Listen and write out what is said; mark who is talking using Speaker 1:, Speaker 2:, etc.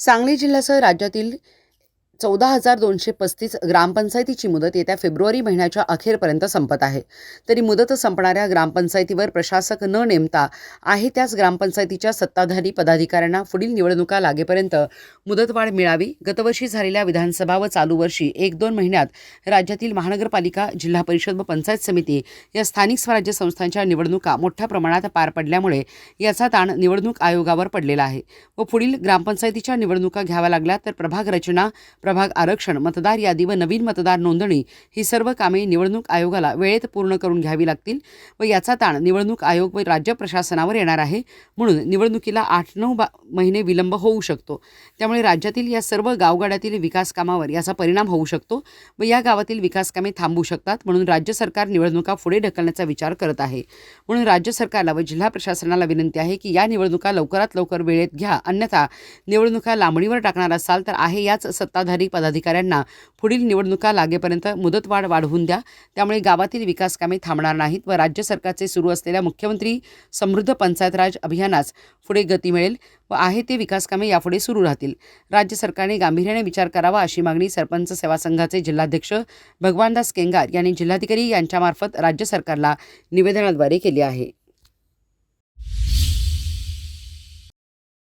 Speaker 1: सांगली जिल्ह्यासह राज्यातील 14,235 ग्रामपंचायतीची मुदत येत्या फेब्रुवारी महिन्याच्या अखेरपर्यंत संपत आहे. तरी मुदत संपणाऱ्या ग्रामपंचायतीवर प्रशासक न नेमता आहे त्याच ग्रामपंचायतीच्या सत्ताधारी पदाधिकाऱ्यांना पुढील निवडणुका लागेपर्यंत मुदतवाढ मिळावी. गतवर्षी झालेल्या विधानसभा व चालू वर्षी 1-2 महिन्यात राज्यातील महानगरपालिका, जिल्हा परिषद व पंचायत समिती या स्थानिक स्वराज्य संस्थांच्या निवडणुका मोठ्या प्रमाणात पार पडल्यामुळे याचा ताण निवडणूक आयोगावर पडलेला आहे व पुढील ग्रामपंचायतीच्या निवडणुका घ्याव्या लागल्या तर प्रभाग रचना, प्रभाग आरक्षण, मतदार यादी व नवीन मतदार नोंदणी ही सर्व कामे निवडणूक आयोगाला वेळेत पूर्ण करून घ्यावी लागतील व याचा ताण निवडणूक आयोग व राज्य प्रशासनावर येणार आहे. म्हणून निवडणुकीला 8-9 महिने विलंब होऊ शकतो. त्यामुळे राज्यातील या सर्व गावगाड्यातील विकास कामावर याचा परिणाम होऊ शकतो व या गावातील विकास कामे थांबू शकतात. म्हणून राज्य सरकार निवडणुका पुढे ढकलण्याचा विचार करत आहे. म्हणून राज्य सरकारला व जिल्हा प्रशासनाला विनंती आहे की या निवडणुका लवकरात लवकर वेळेत घ्या, अन्यथा निवडणुका लांबणीवर टाकणार असाल तर आहे याच सत्ताधारी पदाधिकाऱ्यांना पुढील निवडणुका लागेपर्यंत मुदतवाढ वाढवून द्या. त्यामुळे गावातील विकास कामे थांबणार नाहीत व राज्य सरकारचे सुरू असलेल्या मुख्यमंत्री समृद्ध पंचायत राज अभियानास पुढे गती मिळेल व आहे ते विकास कामे यापुढे सुरू राहतील. राज्य सरकारने गांभीर्याने विचार करावा अशी मागणी सरपंच सेवा संघाचे जिल्हाध्यक्ष भगवानदास केंगार यांनी जिल्हाधिकारी यांच्यामार्फत राज्य सरकारला निवेदनाद्वारे केली आहे.